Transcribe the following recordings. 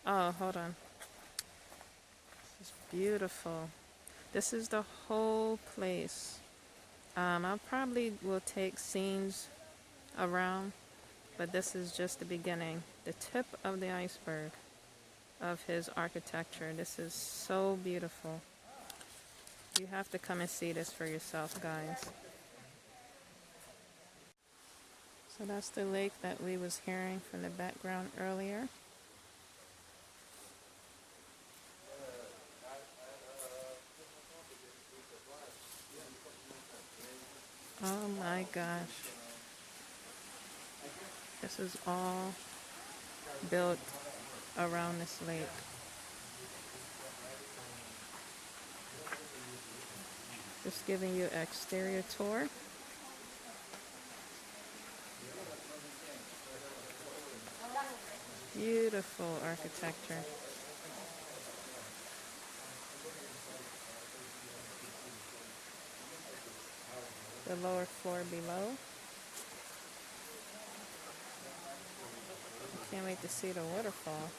Oh, hold on. This is beautiful. This is the whole place. I probably will take scenes around, but this is just the beginning, the tip of the iceberg of his architecture. This is so beautiful. You have to come and see this for yourself, guys. So that's the lake that we was hearing from the background earlier. Oh my gosh. This is all built around this lake. Just giving you an exterior tour. Beautiful architecture. The lower floor below. I can't wait to see the waterfall.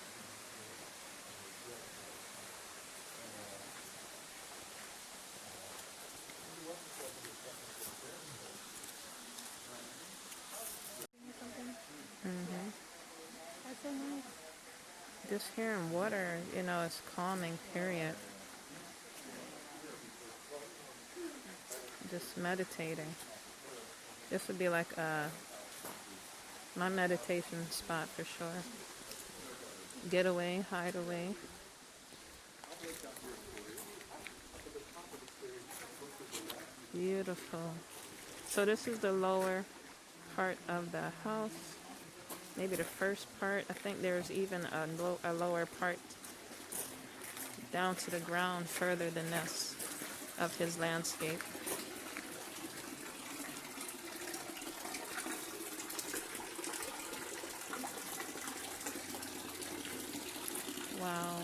Mm-hmm. That's so nice. Just hearing water, you know, is calming, period. Just meditating. This would be like my meditation spot for sure. Get away, hide away. Beautiful. So this is the lower part of the house. Maybe the first part. I think there's even a lower part down to the ground further than this of his landscape. Wow.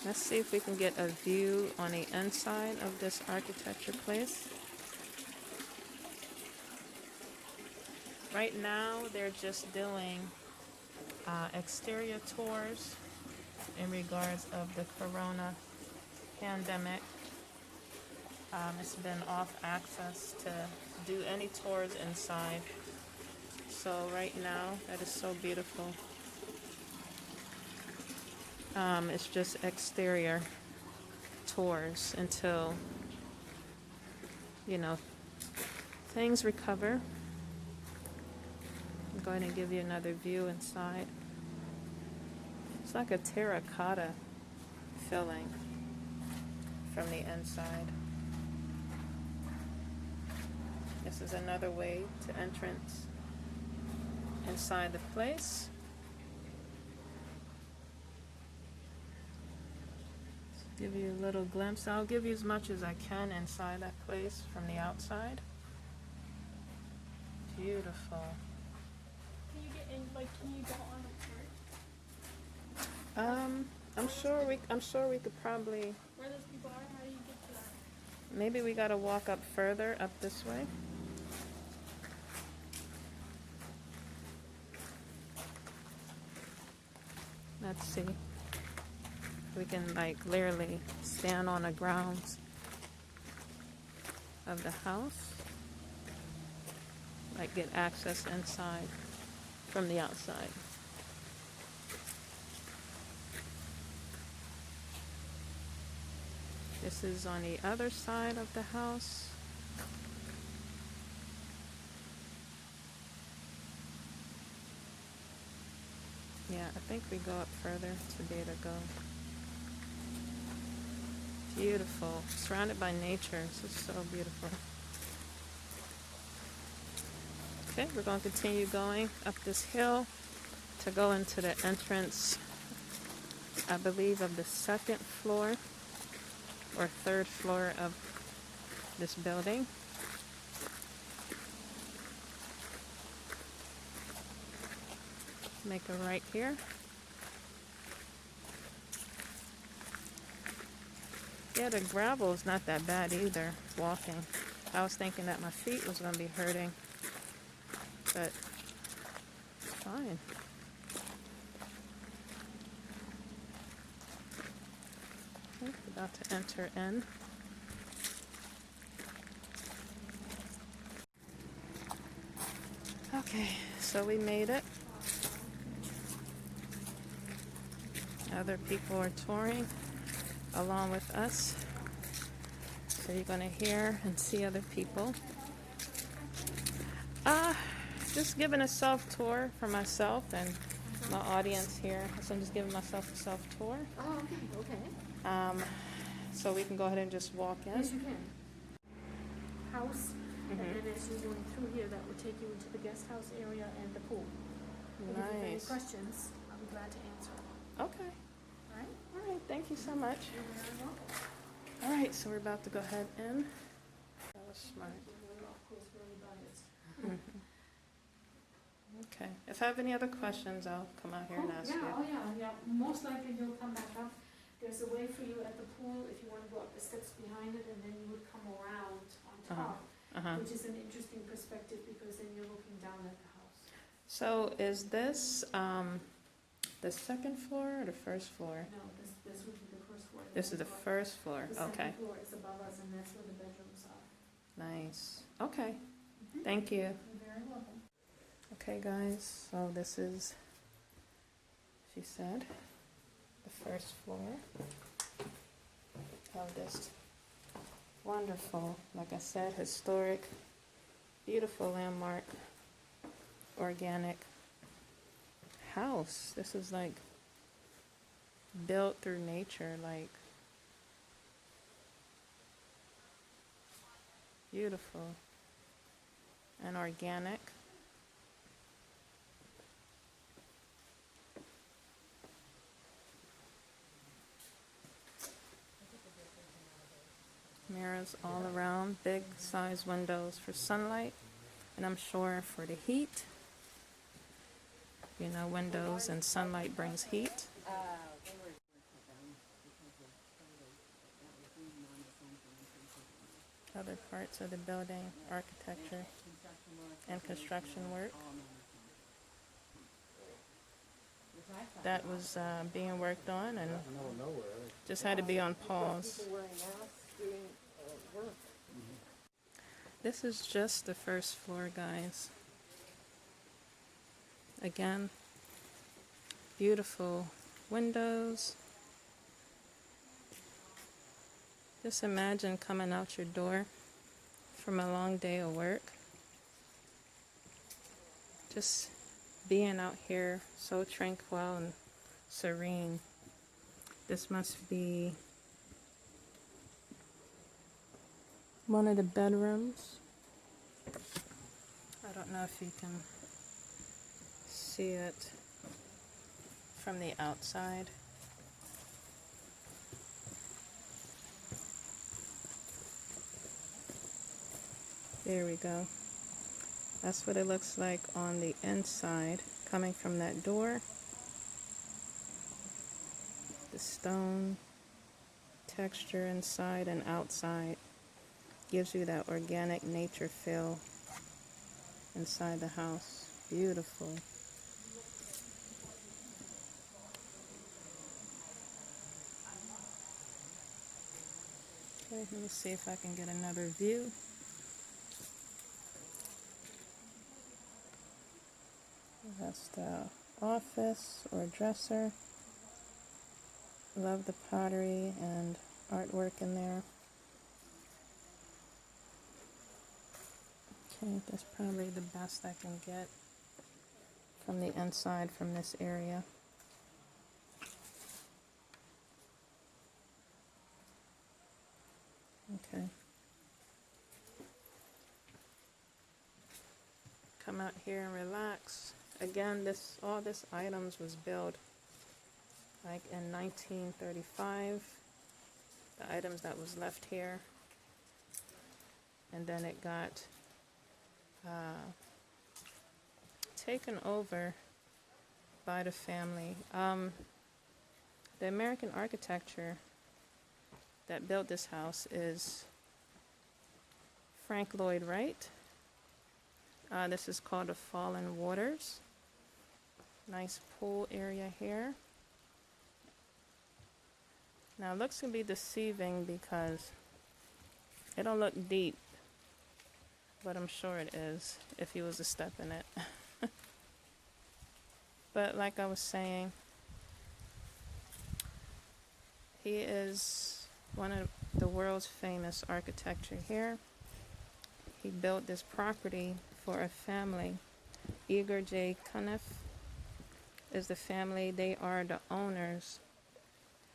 Let's see if we can get a view on the inside of this architecture place. Right now, they're just doing exterior tours in regards of the corona pandemic. It's been off access to do any tours inside. So right now, that is so beautiful. It's just exterior tours until, you know, things recover. I'm going to give you another view inside. It's like a terracotta filling from the inside. This is another way to entrance inside the place. Give you a little glimpse. I'll give you as much as I can inside that place from the outside. Beautiful. Can you get in? Like, can you go on a cart? I'm sure we could probably. Where those people are? How do you get to that? Maybe we gotta walk up further up this way. Let's see. We can like literally stand on the grounds of the house, like get access inside from the outside. This is on the other side of the house. Yeah, I think we go up further to be able to go. Beautiful. Surrounded by nature. This is so beautiful. Okay, we're going to continue going up this hill to go into the entrance, I believe, of the second floor or third floor of this building. Make a right here. Yeah, the gravel is not that bad either, walking. I was thinking that my feet was going to be hurting, but fine. Okay, about to enter in. Okay, so we made it. Other people are touring along with us. So you're going to hear and see other people. Just giving a self-tour for myself and my audience here. So I'm just giving myself a self-tour. Oh, okay. So we can go ahead and just walk in. Yes, you can. House, and then as you're going through here, that will take you into the guest house area and the pool. And if you have any Nice. questions, I'll be glad to answer. Okay. All right? All right. Thank you so much. You're very welcome. All right. So we're about to go ahead in. That was smart. We're, of course, very biased. Okay. If I have any other questions, I'll come out here and ask you. Yeah. Most likely you'll come back up. There's a way for you at the pool if you want to go up the steps behind it, and then you would come around on top, which is an interesting perspective because then you're looking down at the house. So is this the second floor or the first floor? No, this would be the first floor. This is the first floor. The Okay. second floor is above us, and that's where the bedrooms are. Nice. Okay. Thank you. You're very welcome. Okay, guys. So this is, she said, the first floor of this wonderful, like I said, historic, beautiful landmark, organic house. This is like built through nature, like beautiful and organic. Mirrors all around, big size windows for sunlight, and I'm sure for the heat. You know, windows and sunlight brings heat. Other parts of the building, architecture and construction work. That was being worked on and just had to be on pause. This is just the first floor, guys. Again, beautiful windows. Just imagine coming out your door from a long day of work. Just being out here so tranquil and serene. This must be one of the bedrooms. I don't know if you can see it from the outside. There we go. That's what it looks like on the inside, coming from that door. The stone texture inside and outside gives you that organic nature feel inside the house. Beautiful. Okay, let me see if I can get another view. That's the office or dresser. Love the pottery and artwork in there. Okay, that's probably the best I can get from the inside from this area. Okay. Come out here and relax. Again, all this items was built like in 1935. The items that was left here, and then it got taken over by the family. The American architecture that built this house is Lloyd Wright. This is called the Fallen Waters. Nice pool area here. Now it looks to be deceiving because it don't look deep, but I'm sure it is if you was to step in it. But like I was saying, he is one of the world's famous architecture here. He built this property for a family. Igor J. Cuniff is the family. They are the owners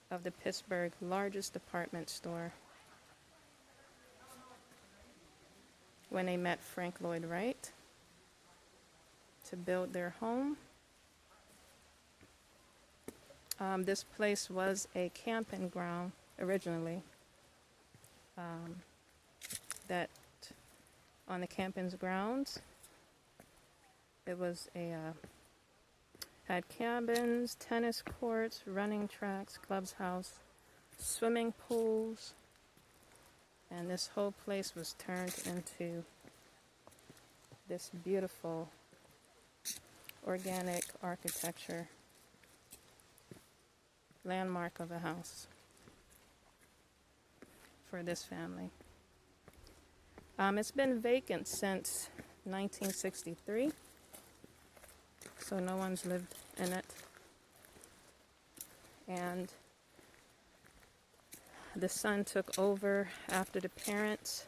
of the Pittsburgh's largest department store. When they met Frank Lloyd Wright to build their home, this place was a camping ground originally. That on the camping grounds, it was had cabins, tennis courts, running tracks, clubs house, swimming pools, and this whole place was turned into this beautiful organic architecture landmark of a house for this family. It's been vacant since 1963, so no one's lived in it. And the son took over after the parents,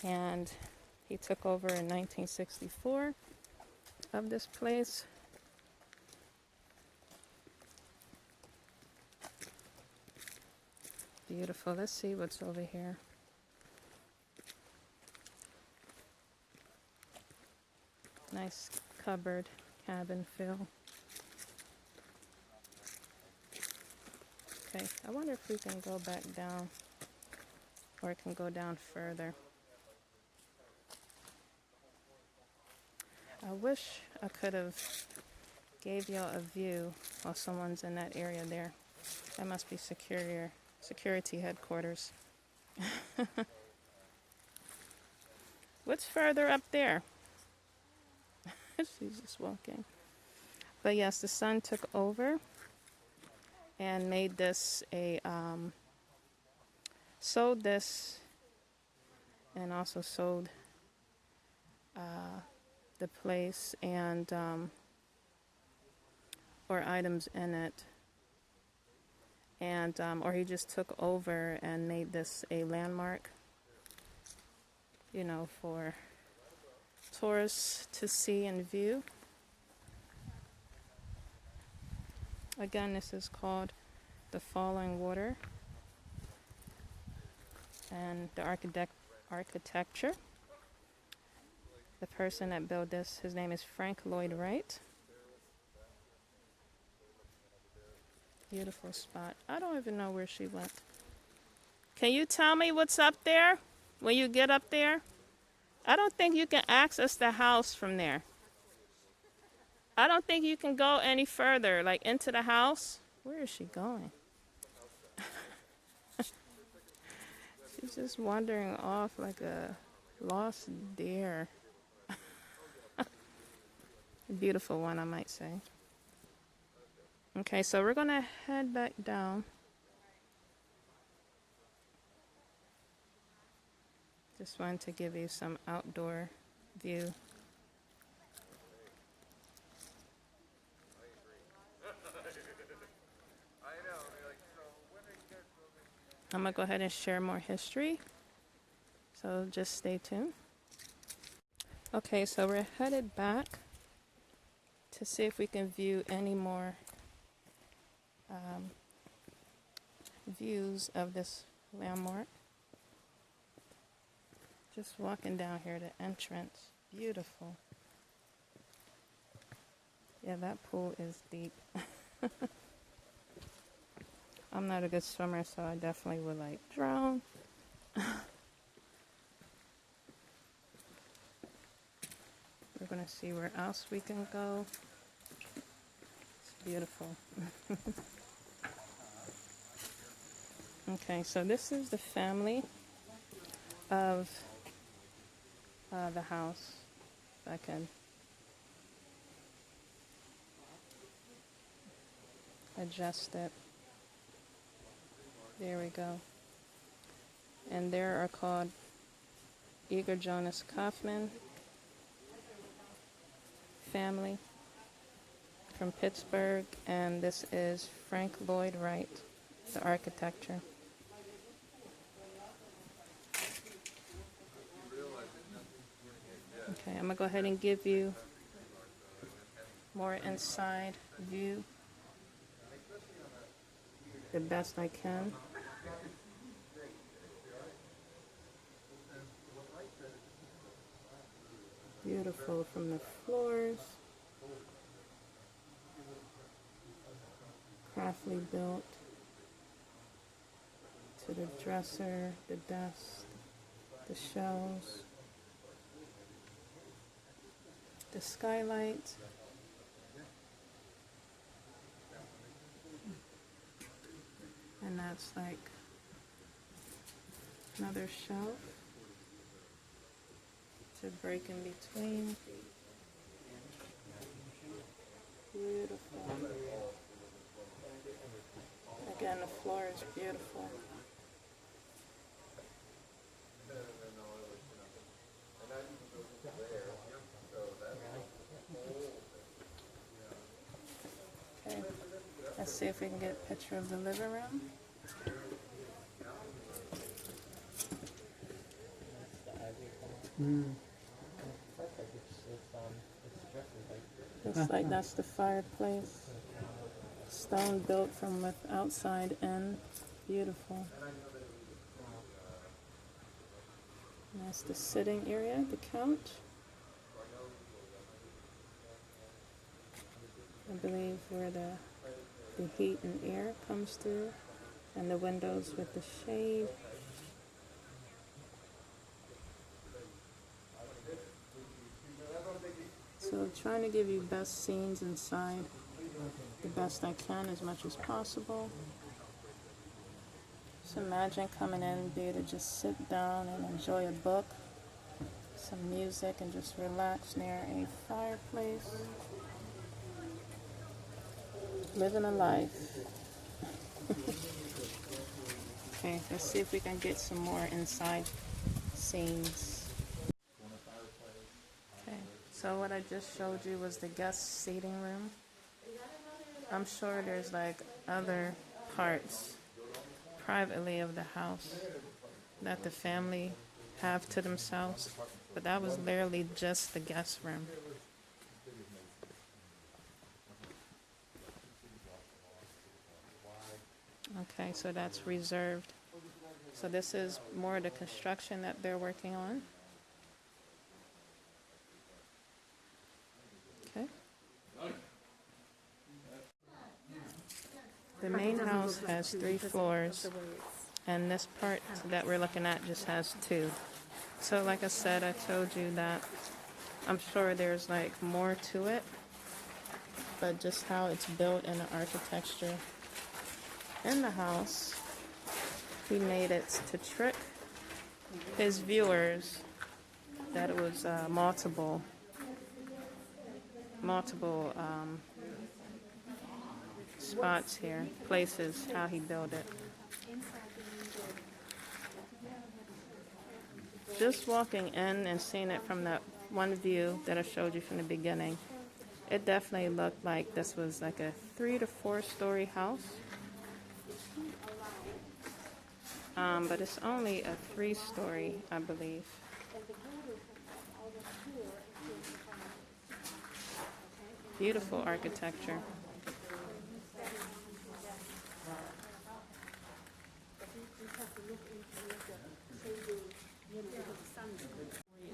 and he took over in 1964 of this place. Beautiful. Let's see what's over here. Nice cupboard, cabin feel. Okay, I wonder if we can go back down, or it can go down further. I wish I could have gave y'all a view while someone's in that area there. That must be security headquarters. What's further up there? She's just walking. But yes, the son took over and made this sold this, and also sold the place and or items in it, and or he just took over and made this a landmark, for tourists to see and view. Again, this is called the Falling Water, and the architecture. The person that built this, his name is Frank Lloyd Wright. Beautiful spot. I don't even know where she went. Can you tell me what's up there when you get up there? I don't think you can access the house from there. I don't think you can go any further, like into the house. Where is she going? She's just wandering off like a lost deer. Beautiful one, I might say. Okay, so we're gonna head back down. Just wanted to give you some outdoor view. I'm gonna go ahead and share more history, so just stay tuned. Okay, so we're headed back to see if we can view any more views of this landmark. Just walking down here, the entrance, beautiful. Yeah, that pool is deep. I'm not a good swimmer, so I definitely would drown. We're gonna see where else we can go. It's beautiful. Okay, so this is the family of the house. If I can adjust it. There we go. And there are called Igor Jonas Kaufman family from Pittsburgh, and this is Frank Lloyd Wright, the architecture. Okay, I'm gonna go ahead and give you more inside view the best I can. Beautiful from the floors, craftily built, to the dresser, the desk, the shelves, the skylight, and that's like another shelf to break in between. Beautiful. Again, the floor is beautiful. Okay, let's see if we can get a picture of the living room. Looks like that's the fireplace. Stone built from with outside in. Beautiful. And that's the sitting area, the couch. I believe where the heat and air comes through. And the windows with the shade. So trying to give you best scenes inside the best I can as much as possible. Just imagine coming in, be able to just sit down and enjoy a book, some music, and just relax near a fireplace. Living a life. Okay, let's see if we can get some more inside scenes. Okay, so what I just showed you was the guest seating room. I'm sure there's like other parts privately of the house that the family have to themselves, but that was literally just the guest room. Okay, so that's reserved. So this is more the construction that they're working on. Okay. The main house has 3 floors, and this part that we're looking at just has 2. So like I said, I told you that I'm sure there's like more to it, but just how it's built and the architecture in the house, he made it to trick his viewers that it was multiple spots here, places, how he built it. Just walking in and seeing it from that one view that I showed you from the beginning, it definitely looked like this was like a 3 to 4 story house. But it's only a 3-story, I believe. Beautiful architecture.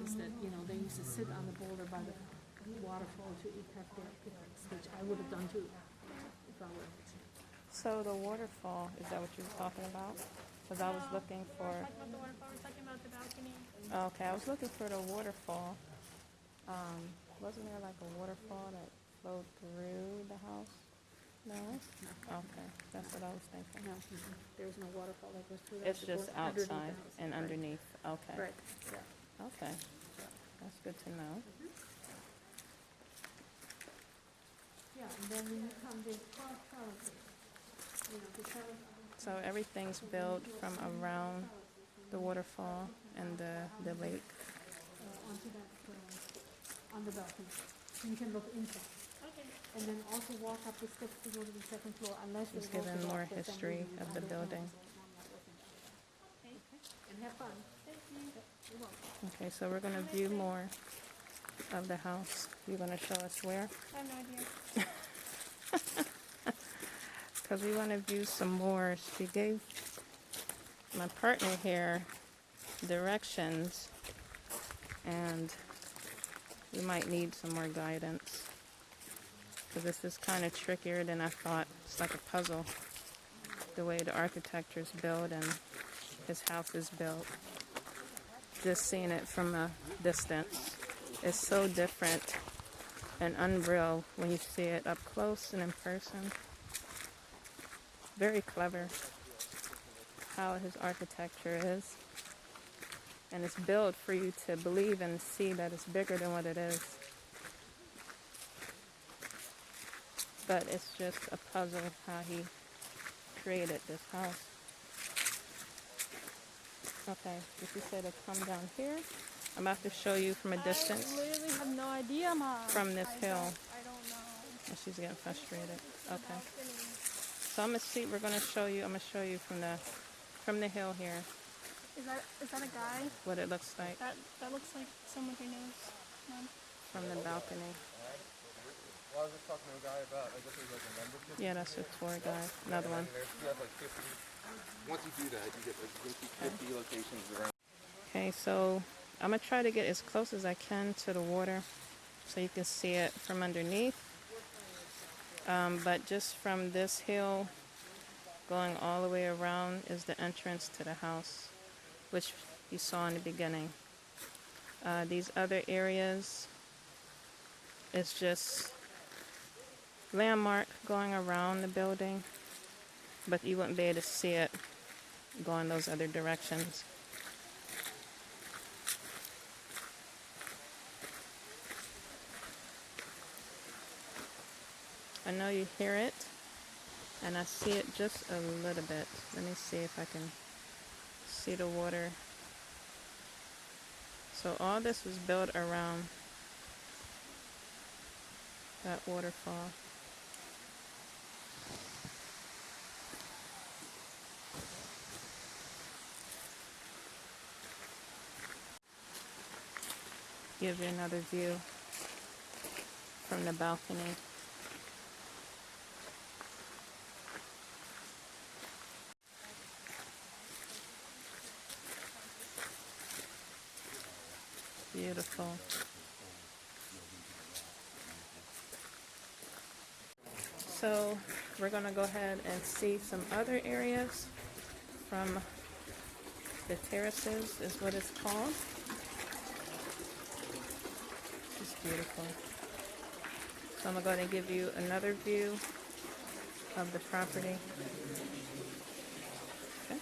Is that, they used to sit on the boulder by the waterfall to eat their picnics, which I would have done too if I were. So the waterfall, is that what you were talking about? Because I was looking for... Talking about the waterfall, we're talking about the balcony. Okay, I was looking for the waterfall. Wasn't there like a waterfall that flowed through the house? No? Okay, that's what I was thinking. No, there's no waterfall that goes through. It's just outside and underneath. Okay. Right, yeah. Okay. That's good to know. Yeah, and then when you come, there's 12 terraces. So everything's built from around the waterfall and the lake. Onto that, on the balcony. So you can look inside. Okay. And then also walk up the steps to go to the second floor unless Just giving more history of the building. Okay. And have fun. Thank you. You're welcome. Okay, so we're going to view more of the house. You're going to show us where? I have no idea. Because we want to view some more. She gave my partner here directions, and we might need some more guidance. Because this is kind of trickier than I thought. It's like a puzzle, the way the architecture is built and his house is built. Just seeing it from a distance is so different and unreal when you see it up close and in person. Very clever how his architecture is. And it's built for you to believe and see that it's bigger than what it is. But it's just a puzzle how he created this house. Okay, if you say to come down here, I'm about to show you from a distance. I literally have no idea, Mom. From this hill. I don't know. And she's getting frustrated. Okay. So I'm gonna show you from the hill here Is that a guy? what it looks like That looks like someone who knows, Mom. from the balcony. Well, I was just talking to a guy about, I guess there's like a membership. Yeah, that's a tour guide. Another one. You have like 50. Once you do that, you get like 50 locations around. Okay, so I'm gonna try to get as close as I can to the water so you can see it from underneath. But just from this hill going all the way around is the entrance to the house, which you saw in the beginning. These other areas is just landmark going around the building, but you wouldn't be able to see it going those other directions. I know you hear it, and I see it just a little bit. Let me see if I can see the water. So all this was built around that waterfall. Give you another view from the balcony. Beautiful. So we're going to go ahead and see some other areas from the terraces is what it's called. It's beautiful. So I'm going to go ahead and give you another view of the property. Okay.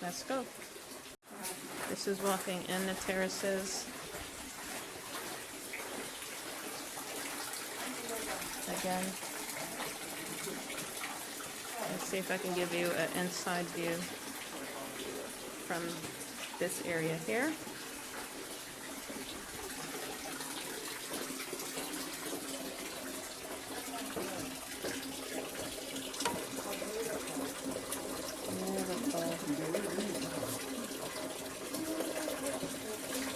Let's go. This is walking in the terraces. Again, let's see if I can give you an inside view from this area here.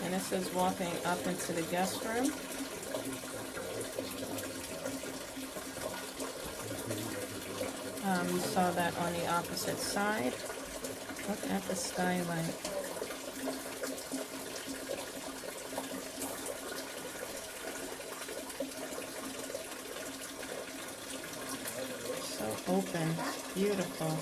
And this is walking up into the guest room. You saw that on the opposite side. Look at the skylight. So open, beautiful.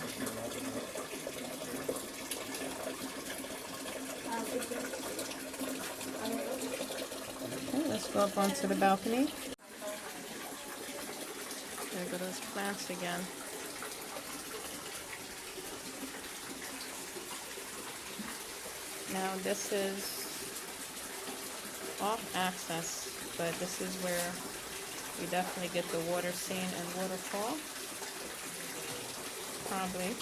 Okay, let's go up onto the balcony. There go those plants again. Now this is off access, but this is where you definitely get the water scene and waterfall. probably.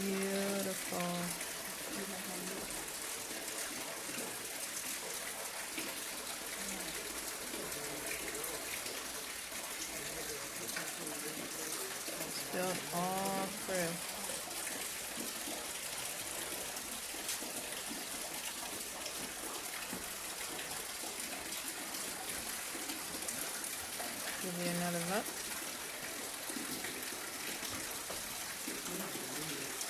Beautiful. It's built all through. Give you another look.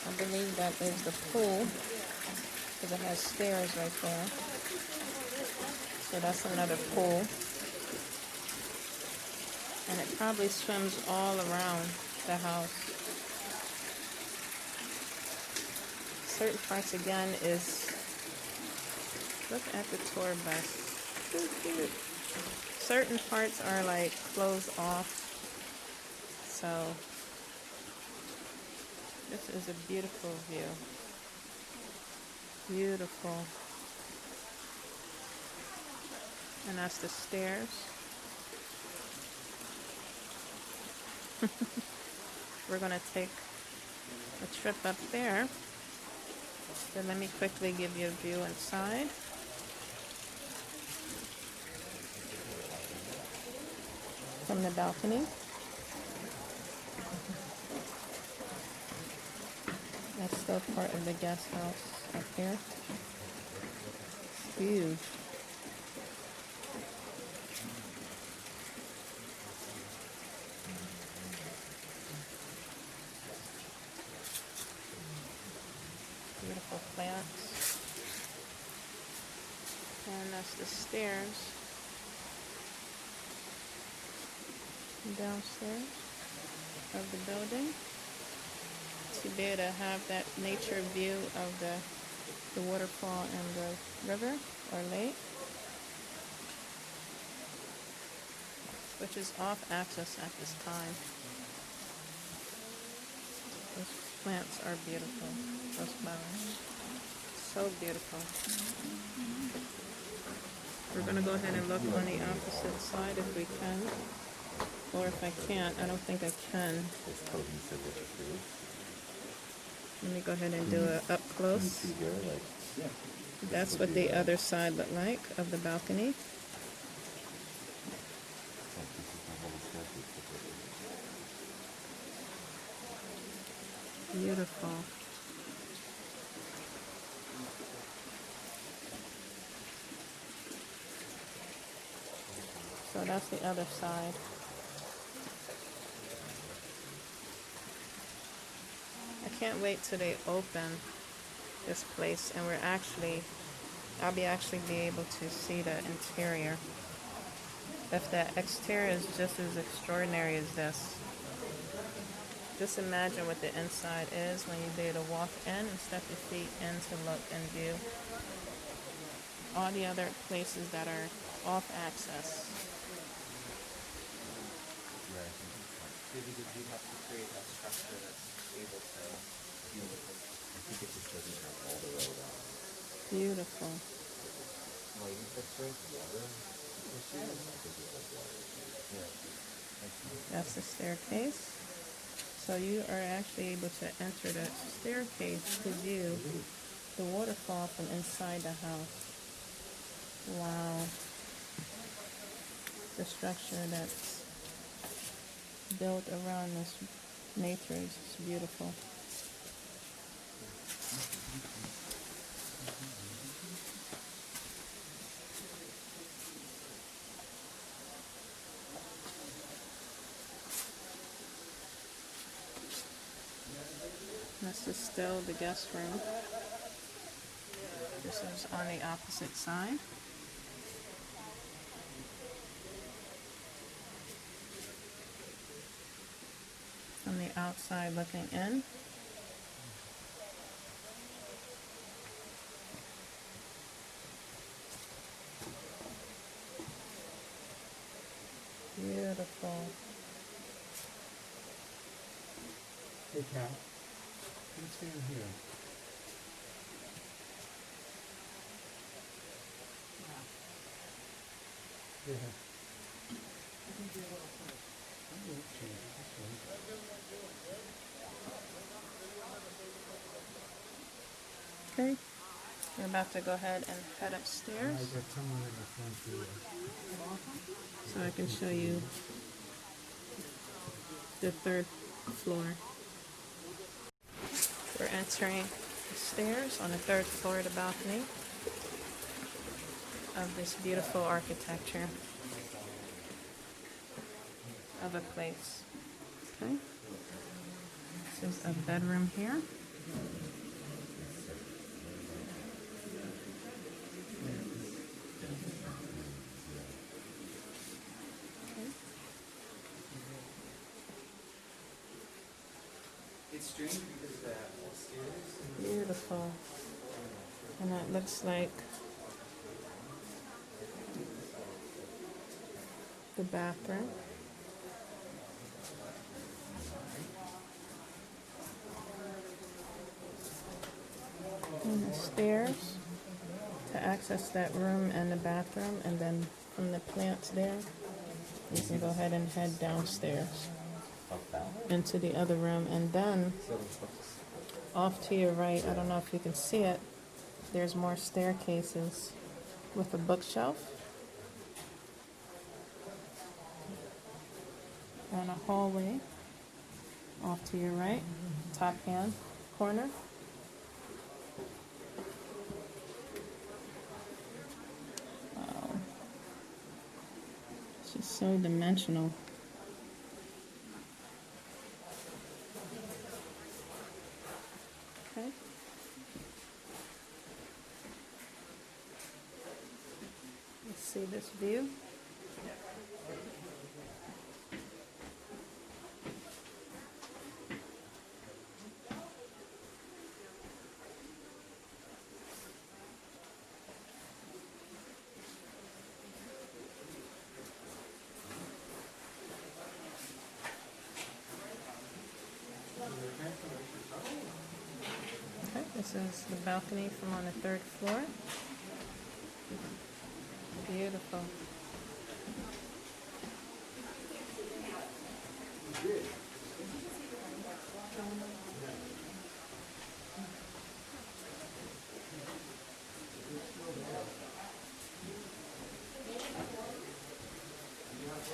I believe that is the pool because it has stairs right there. So that's another pool. And it probably swims all around the house. Certain parts again is, look at the tour bus. So cute. Certain parts are like closed off. So this is a beautiful view. Beautiful. And that's the stairs. We're going to take a trip up there. So let me quickly give you a view inside. From the balcony. That's still part of the guest house up here. It's huge. Beautiful plants. And that's the stairs downstairs of the building. To be able to have that nature view of the waterfall and the river or lake, which is off access at this time. Those plants are beautiful, those flowers. So beautiful. We're going to go ahead and look on the opposite side if we can. Or if I can't, I don't think I can. Let me go ahead and do it up close. That's what the other side looked like of the balcony. Beautiful. So that's the other side. I can't wait till they open this place and I'll be able to see the interior. If the exterior is just as extraordinary as this, just imagine what the inside is when you're able to walk in and step your feet in to look and view all the other places that are off access. Maybe we have to create a structure that's able to deal with it. I think it just doesn't have all the road on. Beautiful. Well, you put drink water. That's the staircase. So you are actually able to enter the staircase to view the waterfall from inside the house. Wow. The structure that's built around this nature is just beautiful. This is still the guest room. This is on the opposite side. From the outside looking in. Beautiful. Hey, Kat. Can you stand here? Okay, we're about to go ahead and head upstairs so I can show you the third floor. We're entering the stairs on the third floor of the balcony of this beautiful architecture of a place. Okay, this is a bedroom here. It's strange because the upstairs. Beautiful. And that looks like the bathroom. And the stairs to access that room and the bathroom, and then from the plants there, you can go ahead and head downstairs into the other room, and then off to your right, I don't know if you can see it, there's more staircases with a bookshelf and a hallway off to your right, top hand corner. Wow. It's just so dimensional. Okay. Let's see this view. Okay, this is the balcony from on the third floor. Beautiful.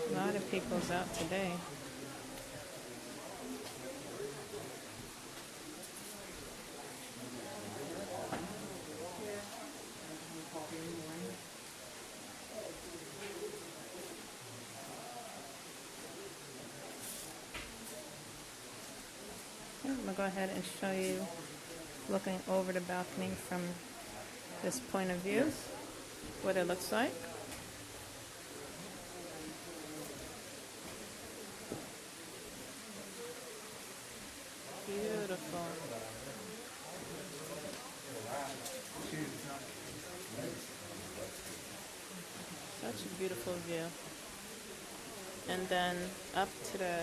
A lot of people's out today. I'm going to go ahead and show you looking over the balcony from this point of view, what it looks like. Beautiful. Such a beautiful view. And then up to the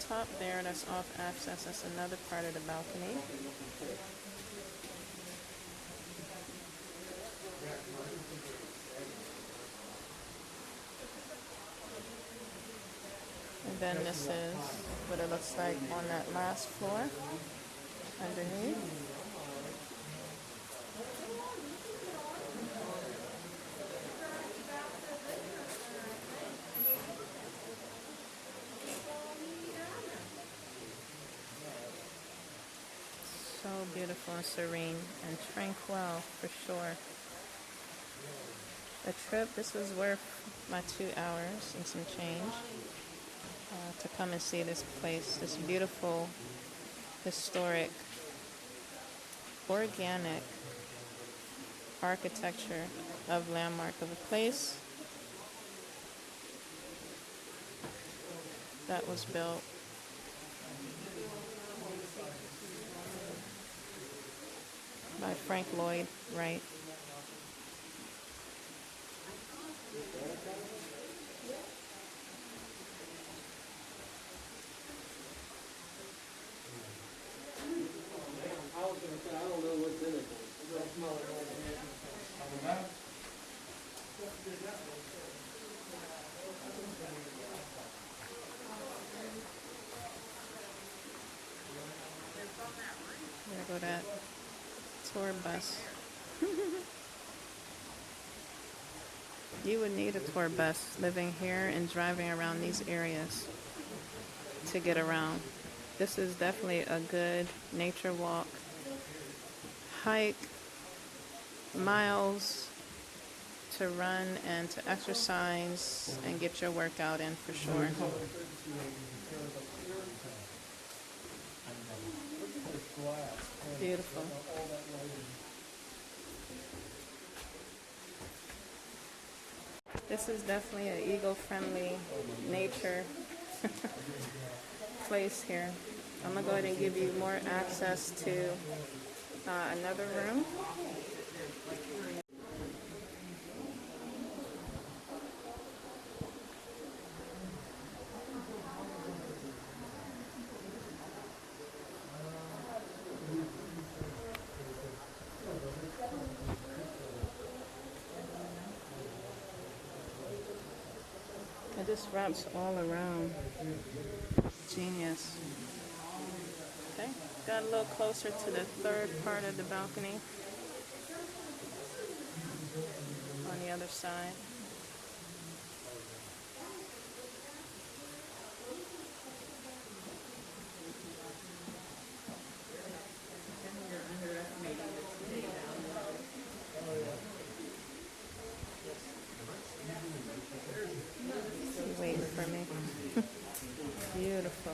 top there, that's off access, that's another part of the balcony. And then this is what it looks like on that last floor underneath. So beautiful and serene and tranquil for sure. The trip, this was worth my 2 hours and some change to come and see this place, this beautiful, historic, organic architecture of landmark of a place that was built by Frank Lloyd Wright. There go that tour bus. You would need a tour bus living here and driving around these areas to get around. This is definitely a good nature walk, hike, miles to run and to exercise and get your workout in for sure. Beautiful. This is definitely an eco-friendly nature place here. I'm gonna go ahead and give you more access to another room. It just wraps all around. Genius. Okay, got a little closer to the third part of the balcony on the other side. Wait for me. Beautiful.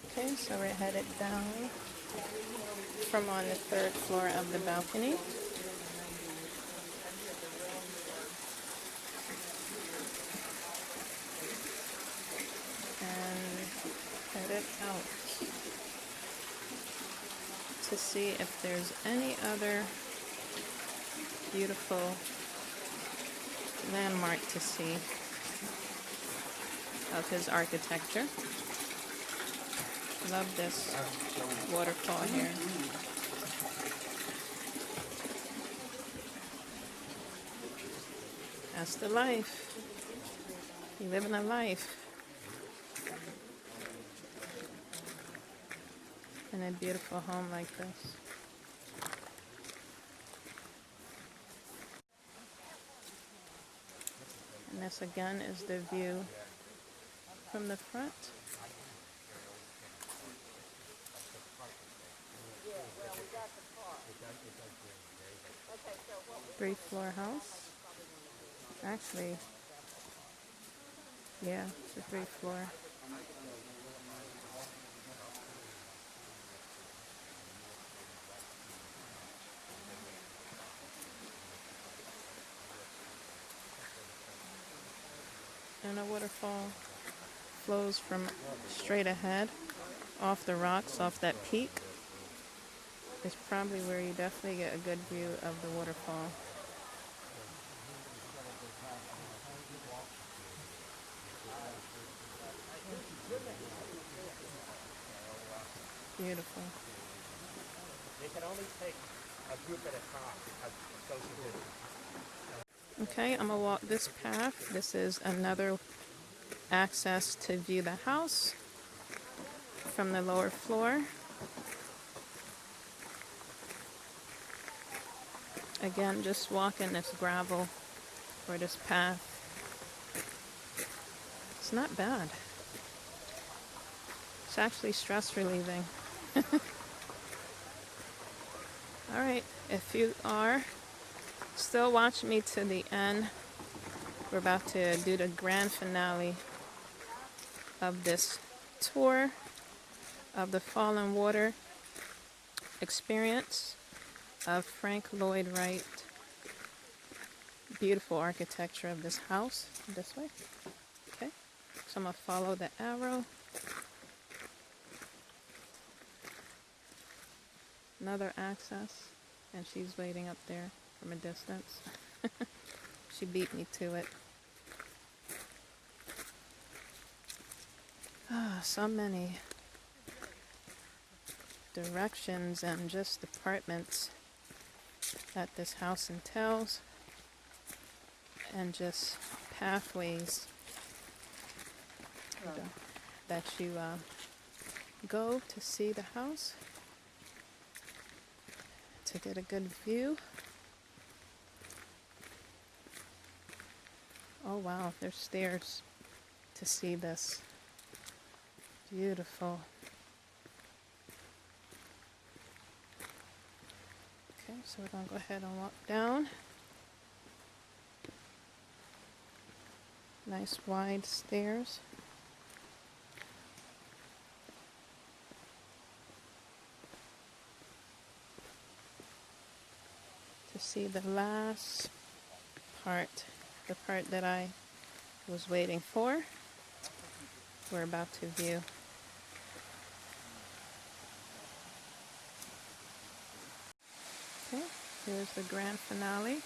Okay, so we're headed down from on the third floor of the balcony. And headed out to see if there's any other beautiful landmark to see of his architecture. Love this waterfall here. That's the life. You living a life in a beautiful home like this. And this again is the view from the front. 3-floor house. Actually, yeah, it's a 3-floor. And a waterfall flows from straight ahead off the rocks, off that peak. It's probably where you definitely get a good view of the waterfall. Beautiful. They can only take a group at a time because it's social distance. Okay, I'm gonna walk this path. This is another access to view the house from the lower floor. Again, just walking this gravel or this path. It's not bad. It's actually stress relieving. All right, if you are still watching me to the end, we're about to do the grand finale of this tour of the Fallen Water experience of Frank Lloyd Wright. Beautiful architecture of this house. This way. Okay, so I'm gonna follow the arrow. another access, and she's waiting up there from a distance. She beat me to it. Ah, so many directions and just departments that this house entails, and just pathways that you go to see the house, to get a good view. Oh wow, there's stairs to see this. Beautiful. Okay, so we're gonna go ahead and walk down. Nice wide stairs. To see the last part, the part that I was waiting for, we're about to view. Okay, here's the grand finale.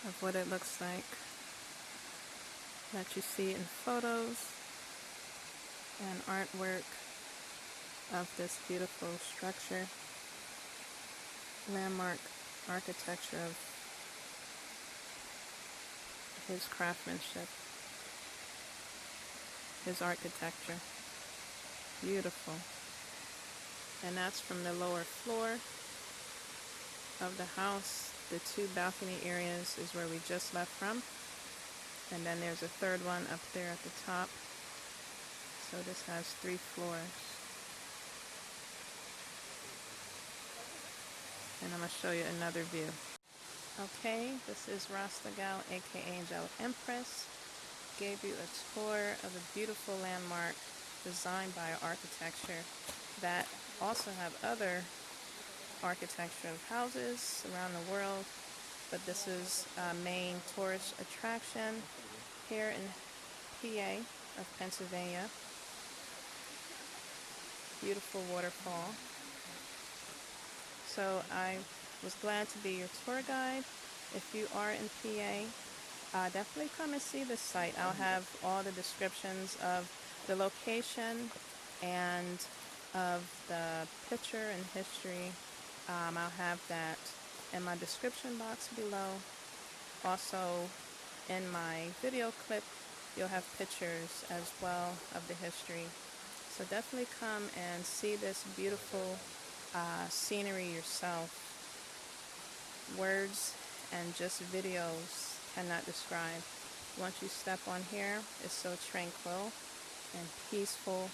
Of what it looks like that you see in photos and artwork of this beautiful structure, landmark architecture of his craftsmanship, his architecture. Beautiful. And that's from the lower floor of the house. The two balcony areas is where we just left from. And then there's a third one up there at the top. So this has 3 floors. And I'm going to show you another view. Okay, this is Rasta Gal, aka Angelic Empress. Gave you a tour of a beautiful landmark designed by architecture that also have other architecture of houses around the world, but this is a main tourist attraction here in PA of Pennsylvania. Beautiful waterfall. So I was glad to be your tour guide. If you are in PA, definitely come and see this site. I'll have all the descriptions of the location and of the picture and history. I'll have that in my description box below. Also, in my video clip, you'll have pictures as well of the history. So definitely come and see this beautiful scenery yourself. Words and just videos cannot describe. Once you step on here, it's so tranquil and peaceful.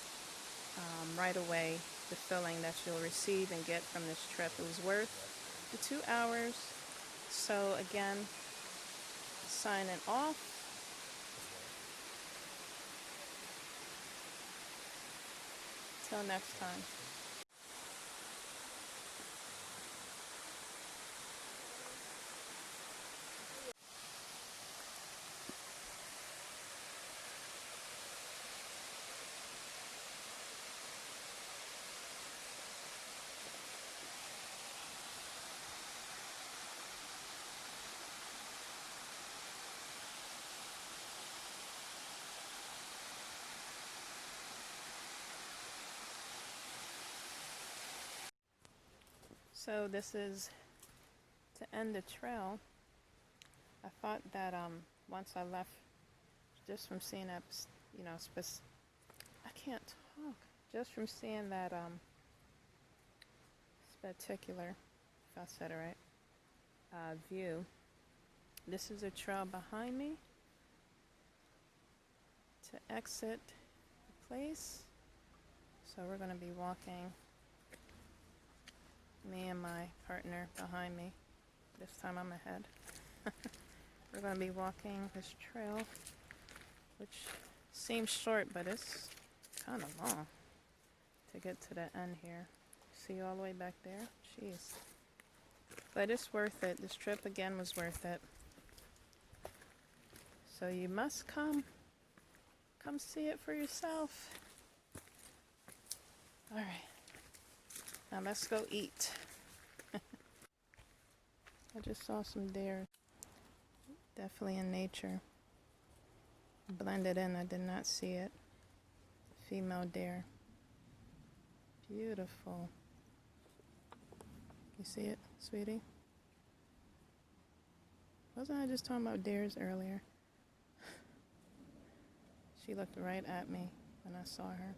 Right away, the feeling that you'll receive and get from this trip. It was worth the 2 hours. So again, signing off. Till next time. So this is to end the trail. I thought that once I left, just from seeing that, I can't talk. Just from seeing that spectacular, if I said it right, view. This is a trail behind me to exit the place. So we're going to be walking, me and my partner behind me. This time I'm ahead. We're going to be walking this trail, which seems short, but it's kind of long to get to the end here. See all the way back there? Jeez. But it's worth it. This trip again was worth it. So you must come see it for yourself. All right, now let's go eat. I just saw some deer, definitely in nature. Blended in, I did not see it. Female deer. Beautiful. You see it, sweetie? Wasn't I just talking about deers earlier? She looked right at me when I saw her.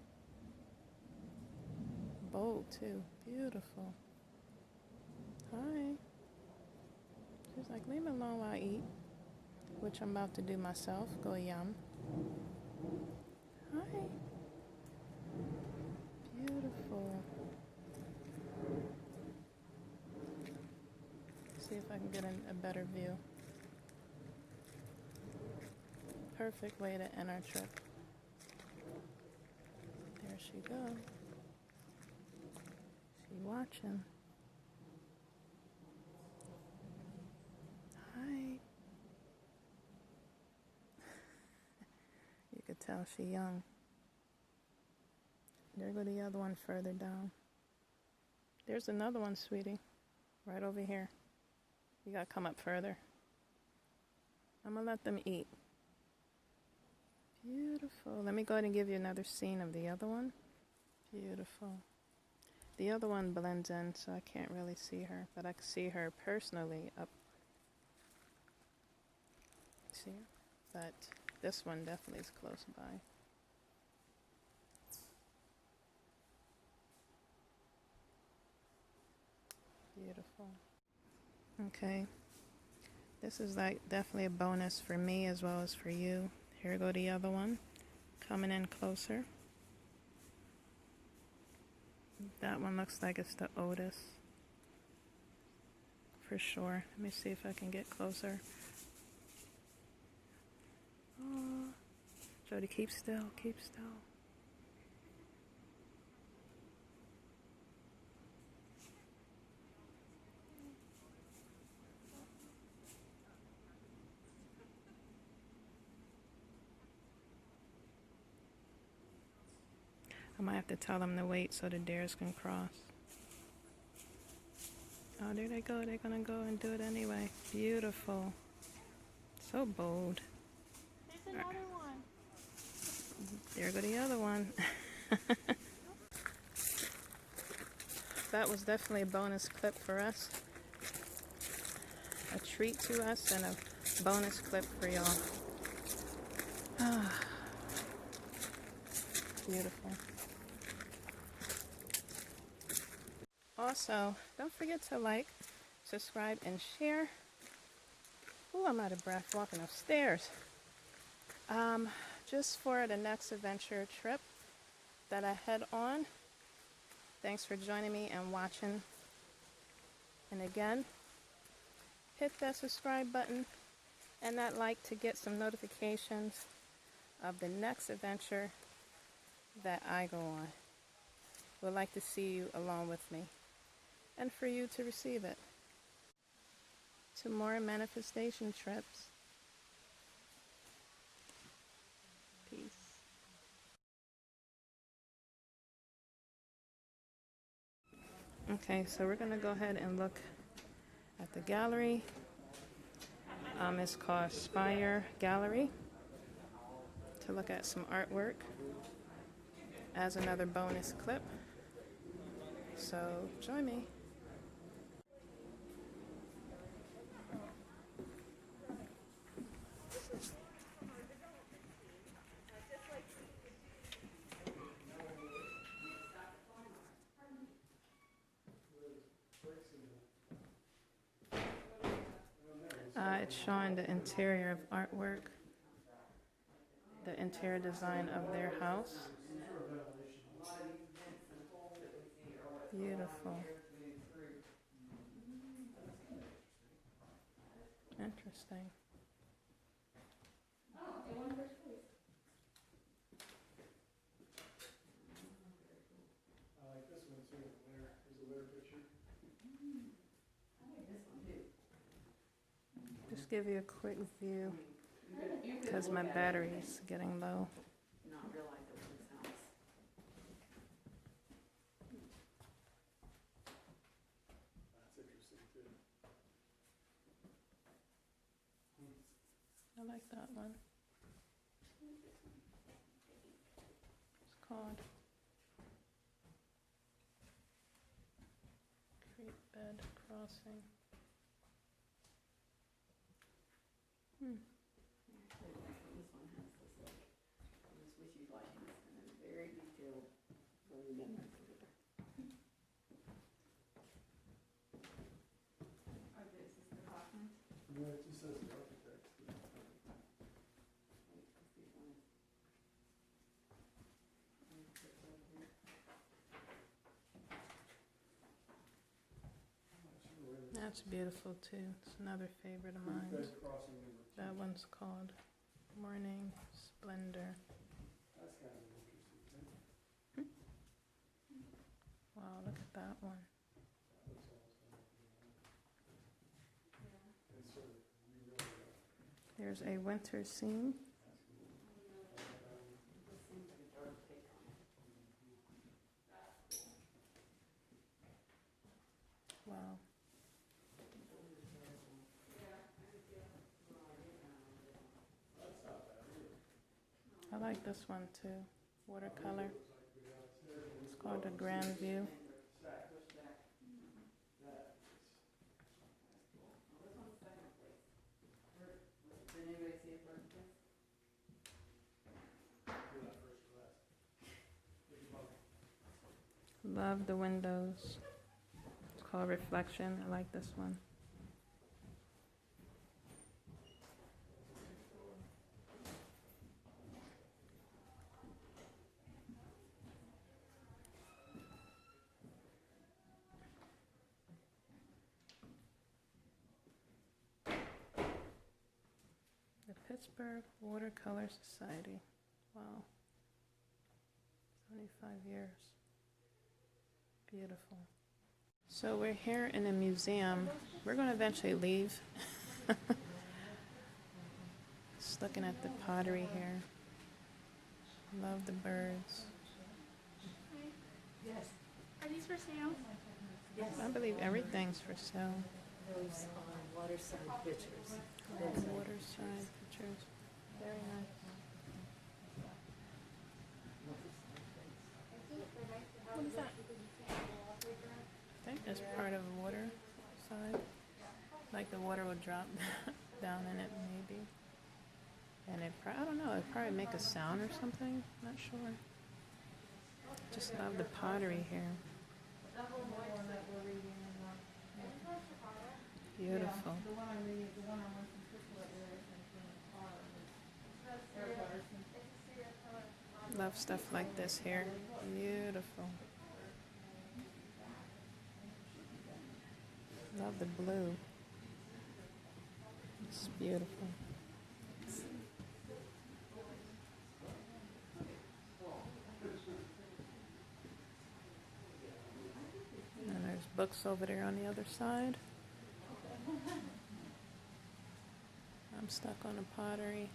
Bold too, beautiful. Hi. She's like, leave me alone while I eat, which I'm about to do myself. Go yum. Hi. Beautiful. See if I can get a better view. Perfect way to end our trip. There she goes. She watching. Hi. You could tell she young. There go the other one further down. There's another one, sweetie. Right over here. You gotta come up further. I'm gonna let them eat. Beautiful. Let me go ahead and give you another scene of the other one. Beautiful. The other one blends in, so I can't really see her, but I can see her personally up. See her? But this one definitely is close by. Beautiful. Okay. This is like definitely a bonus for me as well as for you. Here go the other one. Coming in closer. That one looks like it's the Otis. For sure. Let me see if I can get closer. Oh, Jody, keep still, keep still. I might have to tell them to wait so the deers can cross. Oh, there they go. They're gonna go and do it anyway. Beautiful. So bold. There's another one. There go the other one. That was definitely a bonus clip for us. A treat to us and a bonus clip for y'all. Ah, beautiful. Also, don't forget to like, subscribe, and share. Ooh, I'm out of breath walking upstairs. Just for the next adventure trip that I head on. Thanks for joining me and watching. And again, hit that subscribe button and that like to get some notifications of the next adventure that I go on. Would like to see you along with me and for you to receive it. To more manifestation trips. Peace. Okay, so we're gonna go ahead and look at the gallery. It's called Spire Gallery, to look at some artwork as another bonus clip. So join me. It's showing the interior of artwork, the interior design of their house. Beautiful. Interesting. I like this one too, there's a layer picture. Just give you a quick view because my battery's getting low. Not realize it was his house. That's interesting too. I like that one. It's called Creek Bed Crossing. This one has this like, this wishy-washiness and it's very detailed, very memory for her. Oh, this is the Hoffman? No, it just says the architect. Wait, let's see if one is. It's over here. That's beautiful too. It's another favorite of Creek mine. Bed Crossing number 2. That one's called Morning Splendor. That's kind of an interesting thing. Wow, look at that one. That looks almost kind of it's sort of There's a winter scene. This seems like a dark take on it. Wow. I like this one too. Watercolor. It's called the Grand View. Did anybody see it first place? Love the windows. It's called Reflection. I like this one. The Pittsburgh Watercolor Society. Wow. 75 years. Beautiful. So we're here in a museum. We're going to eventually leave. Just looking at the pottery here. Love the birds. Yes. Are these for sale? Yes. I believe everything's for sale. Those are waterside pictures. Waterside pictures. Very nice. What is that? I think it's part of the water side. Like the water will drop down in it maybe. And I don't know, it'd probably make a sound or something. Not sure. Just love the pottery here. Beautiful. Love stuff like this here. Beautiful. Love the blue. It's beautiful. And there's books over there on the other side. I'm stuck on the pottery.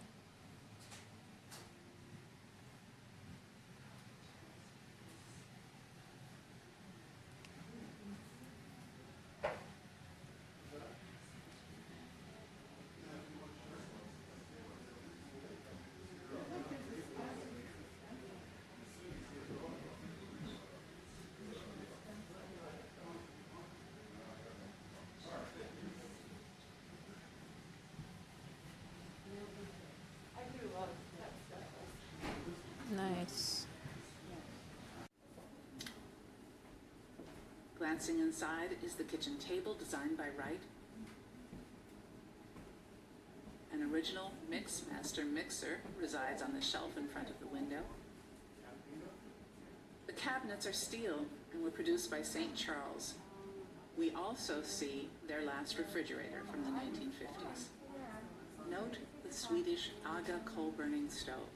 Nice. Glancing inside is the kitchen table designed by Wright. An original Mix Master mixer resides on the shelf in front of the window. The cabinets are steel and were produced by St. Charles. We also see their last refrigerator from the 1950s. Note the Swedish Aga coal-burning stove.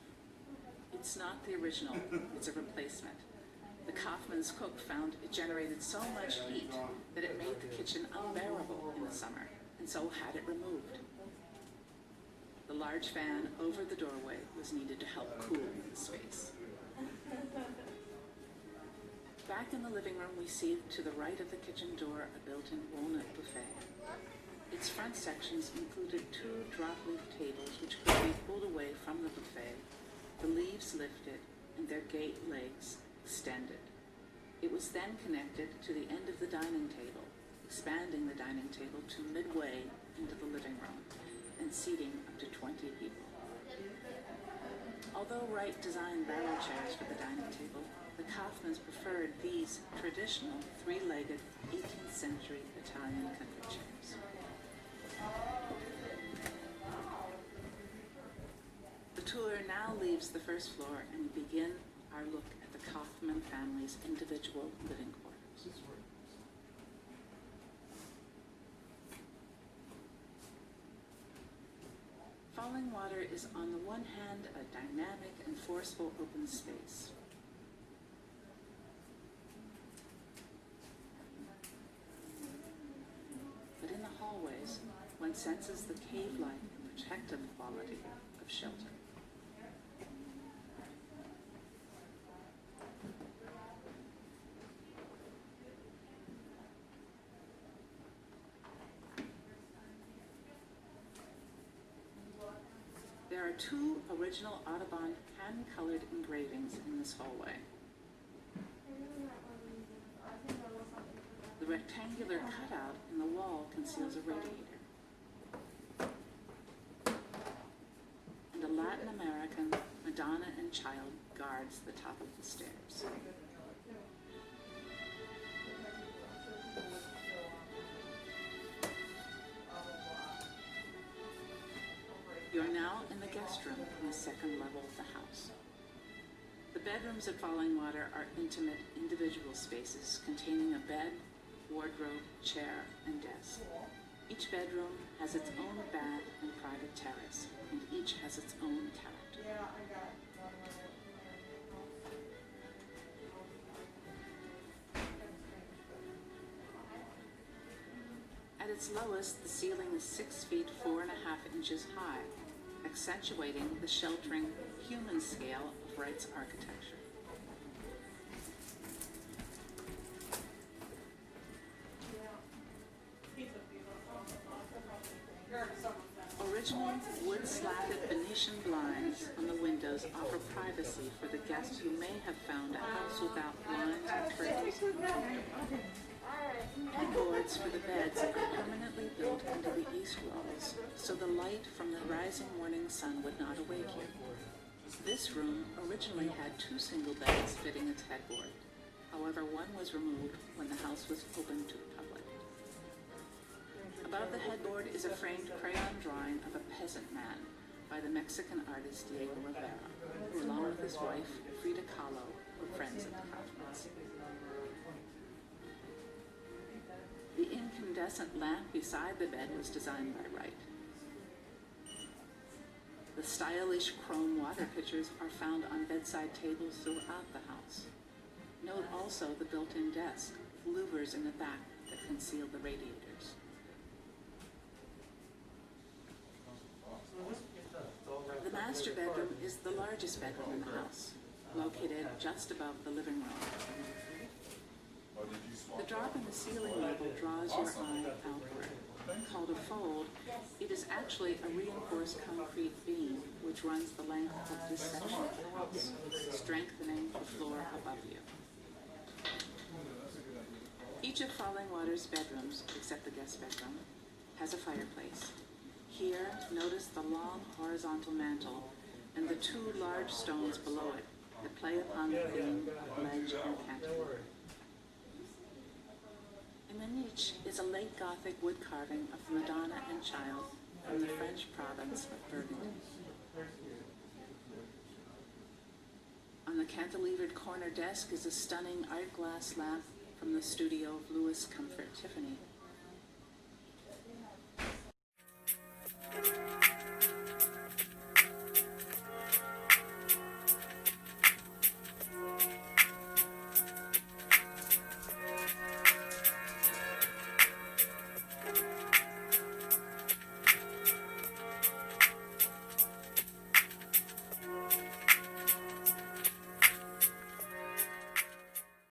It's not the original, it's a replacement. The Kaufman's cook found it generated so much heat that it made the kitchen unbearable in the summer, and so had it removed. The large fan over the doorway was needed to help cool the space. Back in the living room, we see to the right of the kitchen door a built-in walnut buffet. Its front sections included 2 drop-leaf tables which could be pulled away from the buffet, the leaves lifted, and their gate legs extended. It was then connected to the end of the dining table, expanding the dining table to midway into the living room and seating up to 20 people. Although Wright designed barrel chairs for the dining table, the Kaufmans preferred these traditional 3-legged 18th century Italian country chairs. The tour now leaves the first floor and we begin our look at the Kaufman family's individual living quarters. Falling Water is on the one hand a dynamic and forceful open space. But in the hallways, one senses the cave-like and protective quality of shelter. There are 2 original Audubon hand-colored engravings in this hallway. The rectangular cutout in the wall conceals a radiator. And a Latin American Madonna and Child guards the top of the stairs. You're now in the guest room on the 2nd level of the house. The bedrooms at Falling Water are intimate, individual spaces containing a bed, wardrobe, chair, and desk. Each bedroom has its own bath and private terrace, and each has its own character. At its lowest, the ceiling is 6 feet 4.5 inches high, accentuating the sheltering human scale of Wright's architecture. Original wood-slatted Venetian blinds on the windows offer privacy for the guests who may have found a house without blinds and curtains. Headboards for the beds are permanently built into the east walls, so the light from the rising morning sun would not awake you. This room originally had 2 single beds fitting its headboard. However, one was removed when the house was opened to the public. Above the headboard is a framed crayon drawing of a peasant man by the Mexican artist Diego Rivera, who along with his wife, Frida Kahlo, were friends of the Kaufmans. The incandescent lamp beside the bed was designed by Wright. The stylish chrome water pitchers are found on bedside tables throughout the house. Note also the built-in desk with louvers in the back that conceal the radiators. The master bedroom is the largest bedroom in the house, located just above the living room. The drop in the ceiling level draws your eye outward. Called a fold, it is actually a reinforced concrete beam which runs the length of this section of the house, strengthening the floor above you. Each of Falling Water's bedrooms, except the guest bedroom, has a fireplace. Here, notice the long horizontal mantel and the 2 large stones below it that play upon the theme of ledge and cantilever. In the niche is a late Gothic wood carving of Madonna and Child from the French province of Burgundy. On the cantilevered corner desk is a stunning art glass lamp from the studio of Louis Comfort Tiffany,